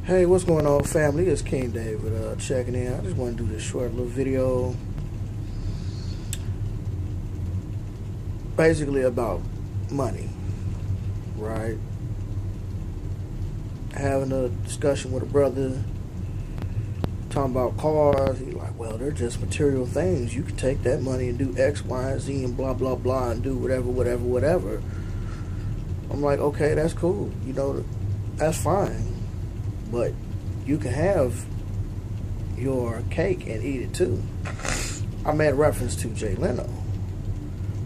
Hey, what's going on, family? It's King David checking in. I just want to do this short little video basically about money, right? Having a discussion with a brother talking about cars. He's like, well, they're just material things. You can take that money and do X, Y, and Z and blah, blah, blah and do whatever. I'm like, okay, that's cool. That's fine. But you can have your cake and eat it too. I made reference to Jay Leno.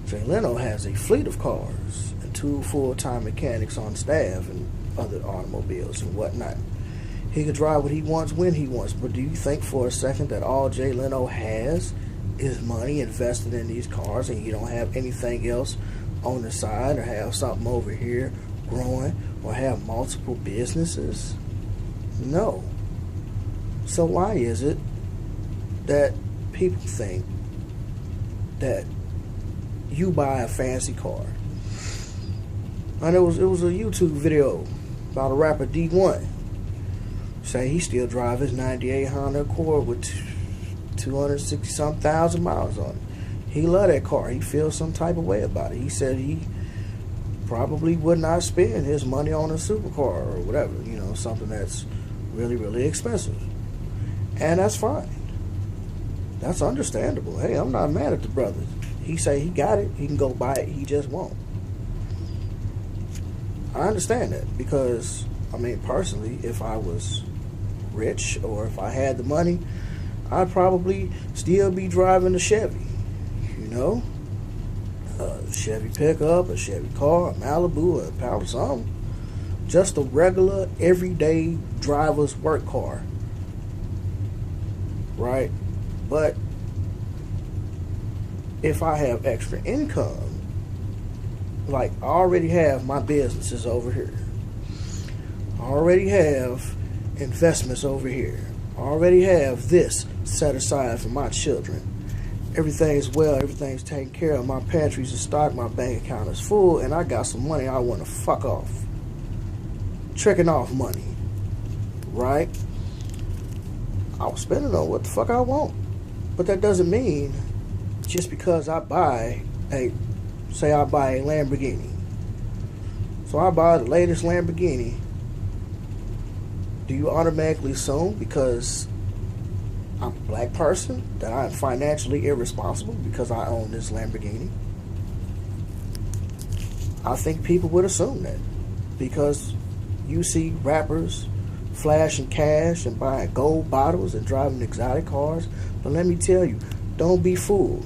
Jay Leno has a fleet of cars and 2 full-time mechanics on staff and other automobiles and whatnot. He can drive what he wants when he wants. But do you think for a second that all Jay Leno has is money invested in these cars and he don't have anything else on the side or have something over here growing or have multiple businesses? No. So why is it that people think that you buy a fancy car? And it was a YouTube video about a rapper D1. Say he still drive his 98 Honda Accord with 260-some thousand miles on it. He love that car. He feels some type of way about it. He said he probably would not spend his money on a supercar or whatever, something that's really, really expensive. And that's fine. That's understandable. Hey, I'm not mad at the brother. He say he got it. He can go buy it. He just won't. I understand that because, personally, if I was rich or if I had the money, I'd probably still be driving a Chevy. A Chevy pickup, a Chevy car, a Malibu, a Impala, something. Just a regular, everyday driver's work car. Right? But if I have extra income, like I already have my businesses over here. I already have investments over here. I already have this set aside for my children. Everything's well, everything's taken care of. My pantry's in stock, my bank account is full, and I got some money I want to fuck off. Tricking off money, right? I'll spend it on what the fuck I want. But that doesn't mean just because I buy a Lamborghini. So I buy the latest Lamborghini. Do you automatically assume because I'm a black person that I'm financially irresponsible because I own this Lamborghini? I think people would assume that because you see rappers flashing cash and buying gold bottles and driving exotic cars. But let me tell you, don't be fooled.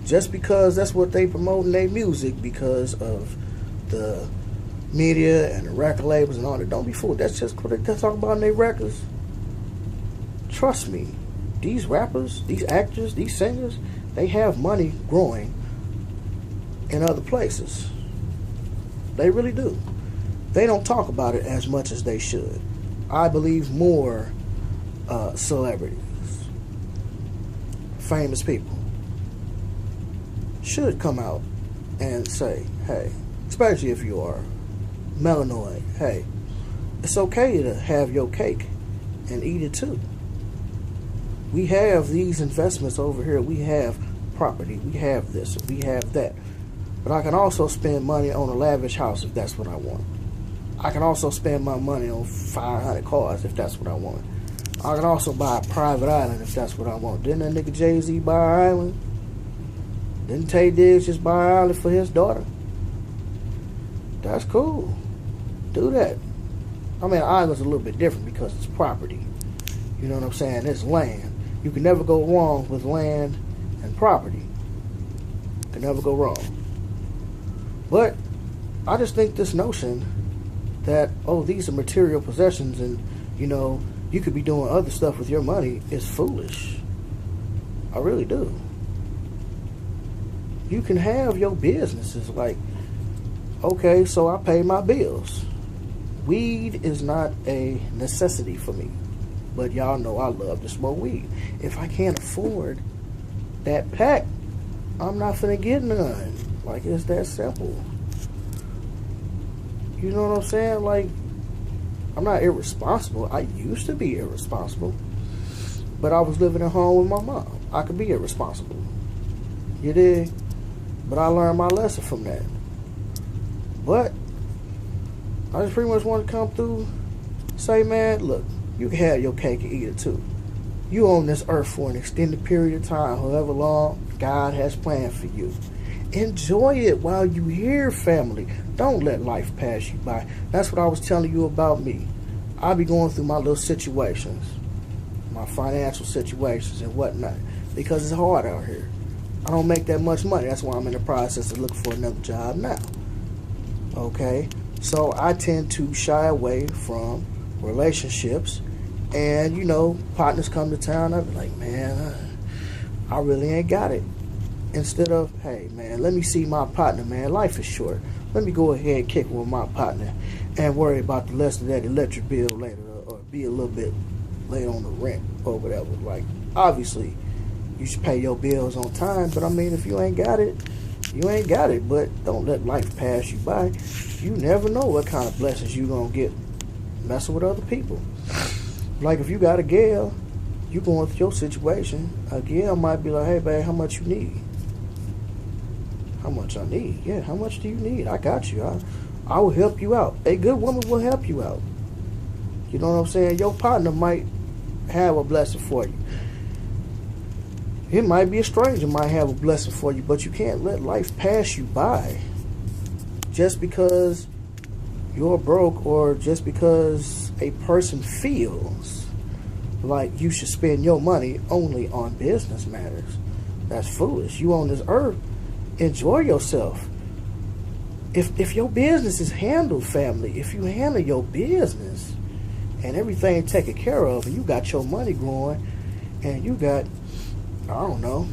Just because that's what they promote in their music because of the media and the record labels and all that, don't be fooled. That's just what they talk about in their records. Trust me, these rappers, these actors, these singers, they have money growing in other places. They really do. They don't talk about it as much as they should. I believe more celebrities, famous people, should come out and say, hey, especially if you are melanoid, hey, it's okay to have your cake and eat it too. We have these investments over here. We have property. We have this. We have that. But I can also spend money on a lavish house if that's what I want. I can also spend my money on 500 cars if that's what I want. I can also buy a private island if that's what I want. Didn't that nigga Jay-Z buy an island? Didn't Tay Diggs just buy an island for his daughter? That's cool. Do that. An island's a little bit different because it's property. You know what I'm saying? It's land. You can never go wrong with land and property. You can never go wrong. But I just think this notion that, these are material possessions and, you could be doing other stuff with your money is foolish. I really do. You can have your businesses like, okay, so I pay my bills. Weed is not a necessity for me. But y'all know I love to smoke weed. If I can't afford that pack, I'm not finna get none. Like, it's that simple. You know what I'm saying? Like, I'm not irresponsible. I used to be irresponsible. But I was living at home with my mom. I could be irresponsible. You dig? But I learned my lesson from that. But I just pretty much want to come through, say, man, look, you can have your cake and eat it too. You on this earth for an extended period of time, however long God has planned for you. Enjoy it while you here, family. Don't let life pass you by. That's what I was telling you about me. I be going through my little situations, my financial situations and whatnot, because it's hard out here. I don't make that much money. That's why I'm in the process of looking for another job now. Okay? So I tend to shy away from relationships. And, you know, partners come to town. I be like, man, I really ain't got it. Instead of, hey, man, let me see my partner, man. Life is short. Let me go ahead and kick with my partner and worry about the rest of that electric bill later, or be a little bit late on the rent or whatever. Like, obviously, you should pay your bills on time, but I mean, if you ain't got it, you ain't got it. But don't let life pass you by. You never know what kind of blessings you gonna get messing with other people. Like, if you got a gal, you going through your situation, a gal might be like, hey, babe, how much you need? How much I need? Yeah, how much do you need? I got you. I will help you out. A good woman will help you out. You know what I'm saying? Your partner might have a blessing for you. It might be a stranger might have a blessing for you, but you can't let life pass you by just because you're broke, or just because a person feels like you should spend your money only on business matters. That's foolish. You on this earth, enjoy yourself. If your business is handled, family, if you handle your business and everything taken care of, and you got your money growing, and you got, I don't know,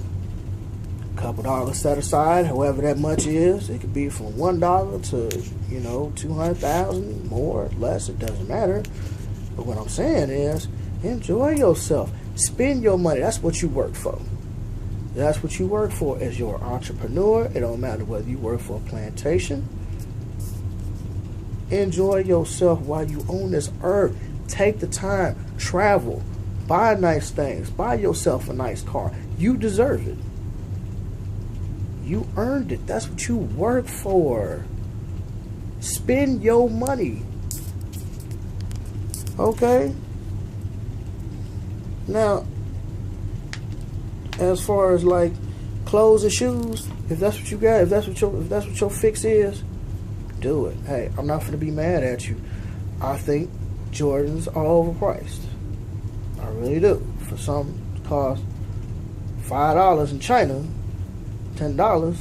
a couple dollars set aside, however that much is. It could be from $1 to, you know, 200,000, more, less, it doesn't matter. But what I'm saying is, enjoy yourself. Spend your money. That's what you work for. That's what you work for as your entrepreneur. It don't matter whether you work for a plantation. Enjoy yourself while you own this earth. Take the time, travel, buy nice things, buy yourself a nice car. You deserve it. You earned it. That's what you work for. Spend your money. Okay? Now, as far as like clothes and shoes, if that's what you got, if that's what your fix is, do it. Hey, I'm not gonna be mad at you. I think Jordans are overpriced. I really do. For some cost $5 in China, $10.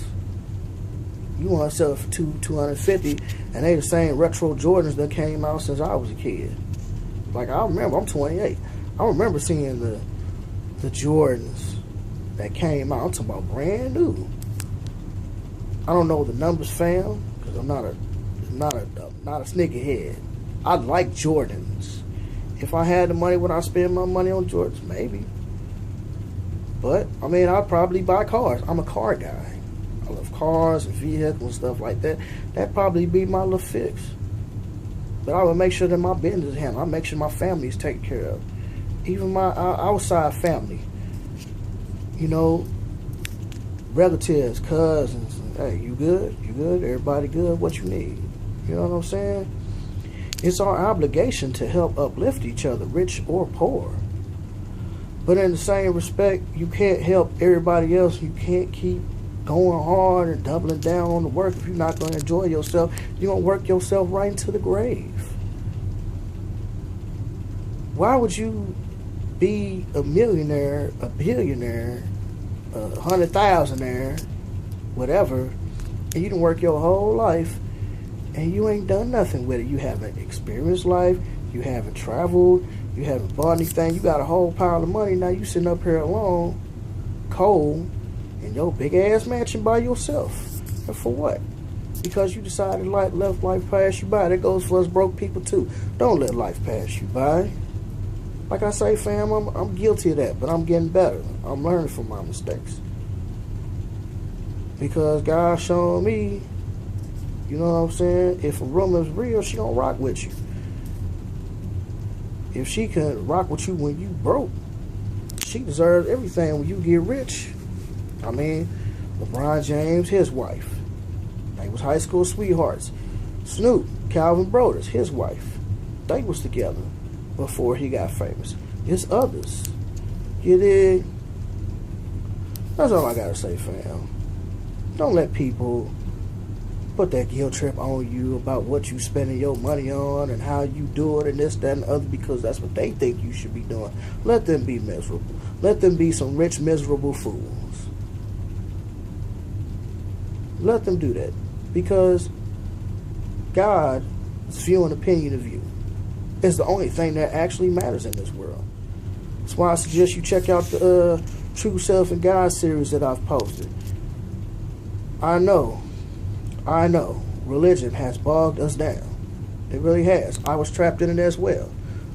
You want to sell it for $250, and they the same retro Jordans that came out since I was a kid. Like, I remember, I'm 28. I remember seeing the Jordans that came out. I'm talking about brand new. I don't know the numbers, fam, because I'm not a sneakerhead. I like Jordans. If I had the money, would I spend my money on Jordans? Maybe. But I mean, I'd probably buy cars. I'm a car guy. I love cars and vehicles and stuff like that. That'd probably be my little fix. But I would make sure that my business is handled. I make sure my family is taken care of. Even my outside family. You know, relatives, cousins. Hey, you good? You good? Everybody good? What you need? You know what I'm saying? It's our obligation to help uplift each other, rich or poor. But in the same respect, you can't help everybody else. You can't keep going hard and doubling down on the work if you're not going to enjoy yourself. You're going to work yourself right into the grave. Why would you be a millionaire, a billionaire, a 100,000aire, whatever, and you done work your whole life and you ain't done nothing with it? You haven't experienced life. You haven't traveled. You haven't bought anything. You got a whole pile of money. Now you sitting up here alone, cold, in your big ass mansion by yourself. And for what? Because you decided let life pass you by. That goes for us broke people too. Don't let life pass you by. Like I say, fam, I'm guilty of that, but I'm getting better. I'm learning from my mistakes. Because God showing me, you know what I'm saying, if a rumor is real, she gonna rock with you. If she can rock with you when you broke, she deserves everything when you get rich. I mean, LeBron James, his wife. They was high school sweethearts. Snoop, Calvin Brodus, his wife. They was together before he got famous. It's others. You dig? That's all I gotta say, fam. Don't let people put that guilt trip on you about what you spending your money on and how you do it and this, that, and the other because that's what they think you should be doing. Let them be miserable. Let them be some rich, miserable fools. Let them do that because God's view and opinion of you is the only thing that actually matters in this world. That's why I suggest you check out the True Self and God series that I've posted. I know, religion has bogged us down. It really has. I was trapped in it as well.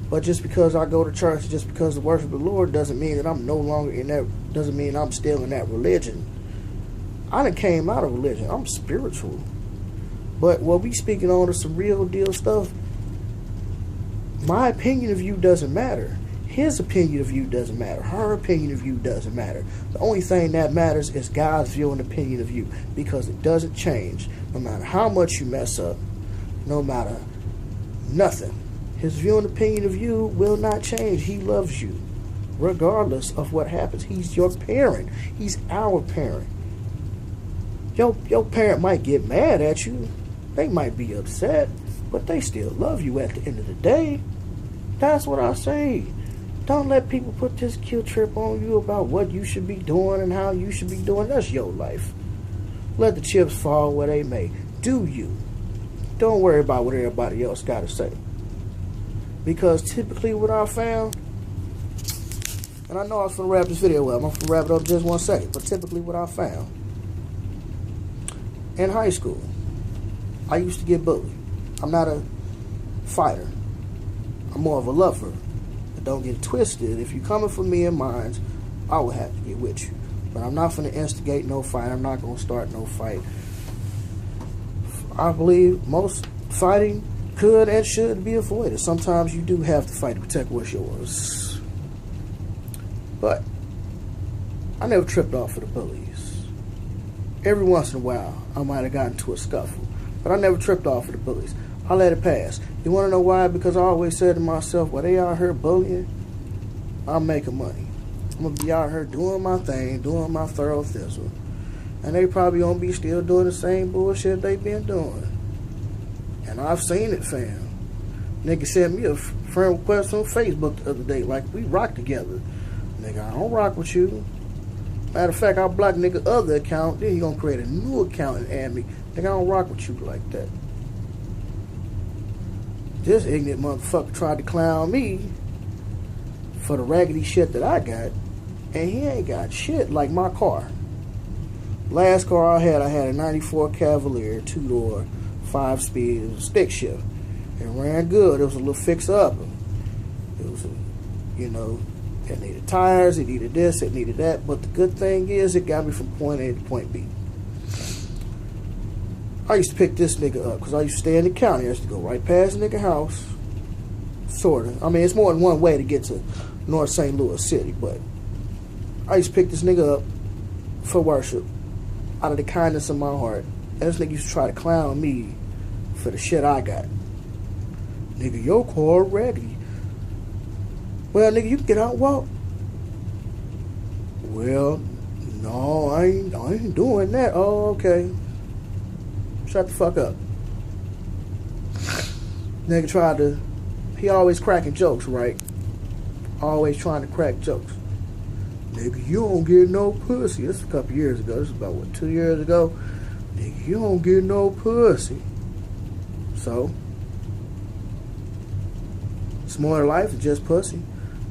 But just because I go to church, just because I worship the Lord, doesn't mean that I'm no longer in that, doesn't mean I'm still in that religion. I done came out of religion. I'm spiritual. But what we speaking on is some real deal stuff. My opinion of you doesn't matter. His opinion of you doesn't matter. Her opinion of you doesn't matter. The only thing that matters is God's view and opinion of you, because it doesn't change. No matter how much you mess up, no matter nothing, his view and opinion of you will not change. He loves you regardless of what happens. He's your parent. He's our parent. Your parent might get mad at you. They might be upset, but they still love you at the end of the day. That's what I say. Don't let people put this guilt trip on you about what you should be doing and how you should be doing. That's your life. Let the chips fall where they may. Do you. Don't worry about what everybody else got to say. Because typically what I found, and I know I was going to wrap this video up. I'm going to wrap it up just 1 second. But typically what I found, in high school, I used to get bullied. I'm not a fighter. I'm more of a lover. But don't get it twisted. If you're coming for me and mine, I will have to get with you. But I'm not going to instigate no fight. I'm not going to start no fight. I believe most fighting could and should be avoided. Sometimes you do have to fight to protect what's yours. But I never tripped off for the bullies. Every once in a while, I might have gotten into a scuffle. But I never tripped off for the bullies. I let it pass. You want to know why? Because I always said to myself, while they out here bullying, I'm making money. I'm going to be out here doing my thing, doing my thorough thistle. And they probably going to be still doing the same bullshit they been doing. And I've seen it, fam. Nigga sent me a friend request on Facebook the other day, like we rock together. Nigga, I don't rock with you. Matter of fact, I blocked nigga other account, then he gonna create a new account and add me. Nigga, I don't rock with you like that. This ignorant motherfucker tried to clown me for the raggedy shit that I got, and he ain't got shit like my car. Last car I had a 94 Cavalier, 2-door, 5-speed, it was a stick shift. It ran good. It was a little fix-up. It was, it needed tires, it needed this, it needed that. But the good thing is, it got me from point A to point B. I used to pick this nigga up because I used to stay in the county. I used to go right past the nigga house. Sort of. I mean, it's more than one way to get to North St. Louis City, but I used to pick this nigga up for worship out of the kindness of my heart. And this nigga used to try to clown me for the shit I got. Nigga, your car raggedy. Well, nigga, you can get out and walk. Well, no, I ain't doing that. Oh, okay. Shut the fuck up. Nigga he always cracking jokes, right? Always trying to crack jokes. Nigga, you don't get no pussy. This is a couple years ago. This is about, 2 years ago? Nigga, you don't get no pussy. So, it's more to life than just pussy.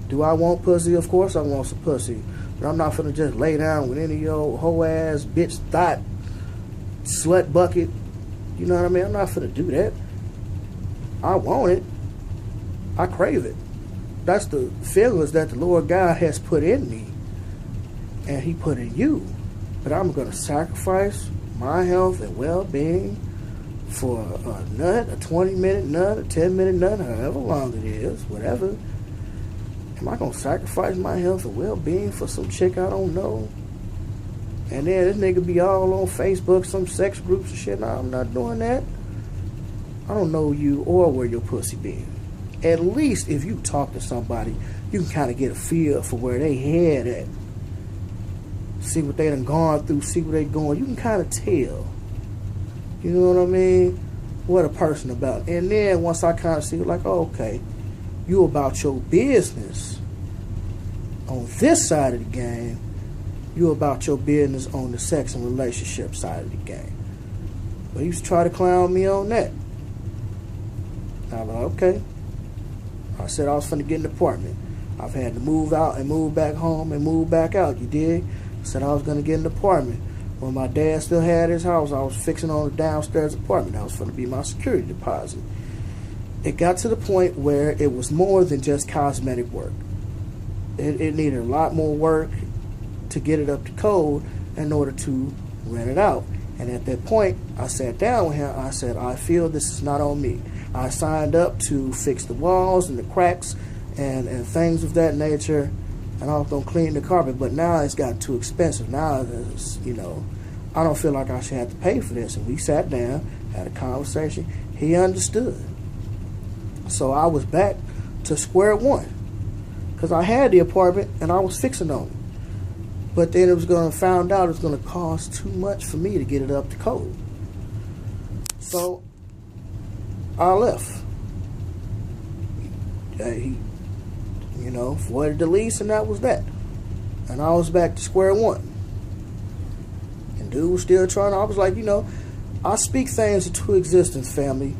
Do I want pussy? Of course I want some pussy. But I'm not finna just lay down with any old hoe-ass, bitch, thought, slut bucket. You know what I mean? I'm not finna do that. I want it. I crave it. That's the feelings that the Lord God has put in me. And he put in you. But I'm going to sacrifice my health and well-being for a nut, a 20-minute nut, a 10-minute nut, however long it is, whatever Am I gonna sacrifice my health and well-being for some chick I don't know? And then this nigga be all on Facebook, some sex groups and shit. No, I'm not doing that. I don't know you or where your pussy been. At least if you talk to somebody, you can kind of get a feel for where they head at. See what they done gone through, see where they going. You can kind of tell. You know what I mean? What a person about. And then once I kind of see, like, oh, okay, you about your business on this side of the game. You about your business on the sex and relationship side of the game. But he used to try to clown me on that. I was like, okay. I said I was finna get an apartment. I've had to move out and move back home and move back out, you dig? I said I was gonna get an apartment. When my dad still had his house, I was fixing on the downstairs apartment. That was finna be my security deposit. It got to the point where it was more than just cosmetic work. It needed a lot more work to get it up to code in order to rent it out. And at that point, I sat down with him. I said, I feel this is not on me. I signed up to fix the walls and the cracks and things of that nature, and I was going to clean the carpet, but now it's gotten too expensive. Now, it's, you know, I don't feel like I should have to pay for this. And we sat down, had a conversation. He understood. So I was back to square one because I had the apartment and I was fixing on it. But then it was going to find out it was going to cost too much for me to get it up to code. So I left. He, you know, voided the lease, and that was that. And I was back to square one. And dude was still trying. I was like, you know, I speak things into existence, family.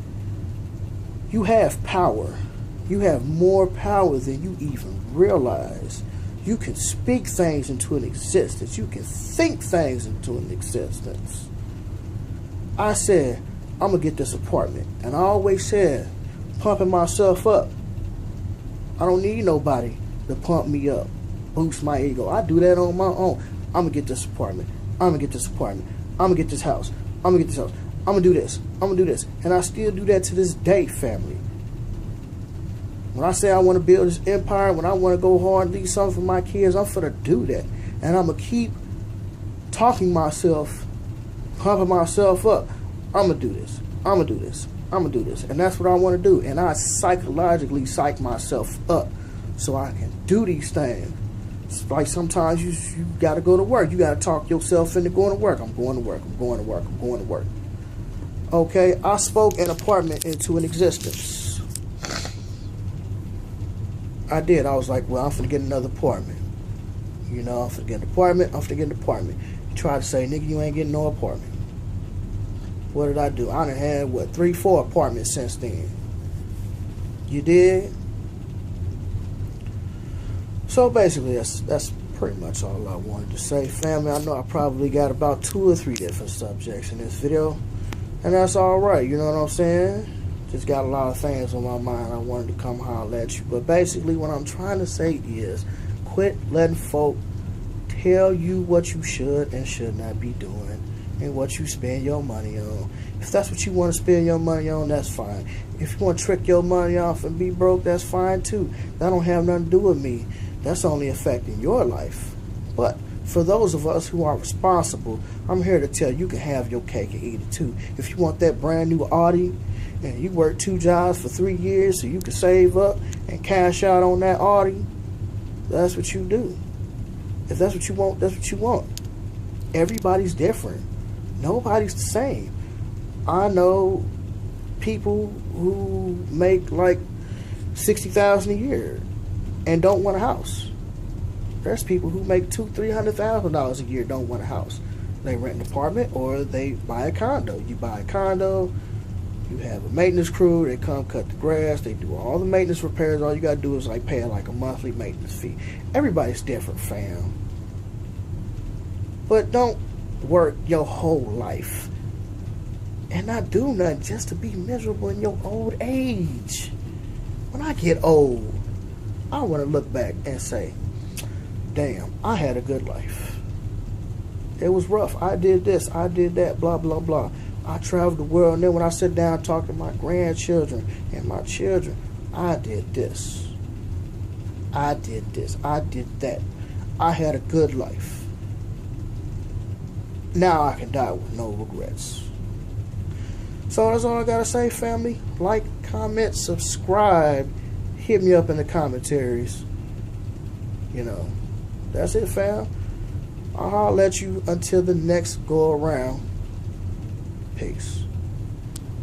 You have power. You have more power than you even realize. You can speak things into an existence. You can think things into an existence. I said, I'm going to get this apartment. And I always said, pumping myself up. I don't need nobody to pump me up, boost my ego. I do that on my own. I'm going to get this apartment. I'm going to get this apartment. I'm going to get this house. I'm going to get this house. I'm going to do this. I'm going to do this. And I still do that to this day, family. When I say I want to build this empire, when I want to go hard and leave something for my kids, I'm finna do that. And I'm going to keep talking myself, pumping myself up. I'm going to do this. I'm going to do this. I'm going to do this. And that's what I want to do. And I psychologically psych myself up so I can do these things. It's like sometimes you got to go to work. You got to talk yourself into going to work. I'm going to work. I'm going to work. I'm going to work. Okay, I spoke an apartment into an existence. I did. I was like, well, I'm finna get another apartment. You know, I'm finna get an apartment. I'm finna get an apartment. You try to say, nigga, you ain't getting no apartment. What did I do? I done had, what, 3-4 apartments since then. You did? So basically, that's pretty much all I wanted to say. Family, I know I probably got about 2 or 3 different subjects in this video. And that's alright, you know what I'm saying? Just got a lot of things on my mind. I wanted to come holler at you. But basically what I'm trying to say is quit letting folk tell you what you should and should not be doing and what you spend your money on. If that's what you want to spend your money on, that's fine. If you want to trick your money off and be broke, that's fine too. That don't have nothing to do with me. That's only affecting your life. But for those of us who are responsible, I'm here to tell you can have your cake and eat it too. If you want that brand new Audi, and you work 2 jobs for 3 years so you can save up and cash out on that Audi, that's what you do. If that's what you want, that's what you want. Everybody's different. Nobody's the same. I know people who make like $60,000 a year and don't want a house. There's people who make $200,000-$300,000 a year don't want a house. They rent an apartment or they buy a condo. You buy a condo. You have a maintenance crew, they come cut the grass, they do all the maintenance repairs. All you gotta do is like pay like a monthly maintenance fee. Everybody's different, fam. But don't work your whole life and not do nothing just to be miserable in your old age. When I get old, I want to look back and say, damn, I had a good life. It was rough. I did this, I did that, blah, blah, blah. I traveled the world, and then when I sit down and talk to my grandchildren and my children, I did this. I did this, I did that, I had a good life. Now I can die with no regrets. So that's all I gotta say, family. Like, comment, subscribe, hit me up in the commentaries. You know, that's it, fam. I'll holler at you until the next go around. Peace.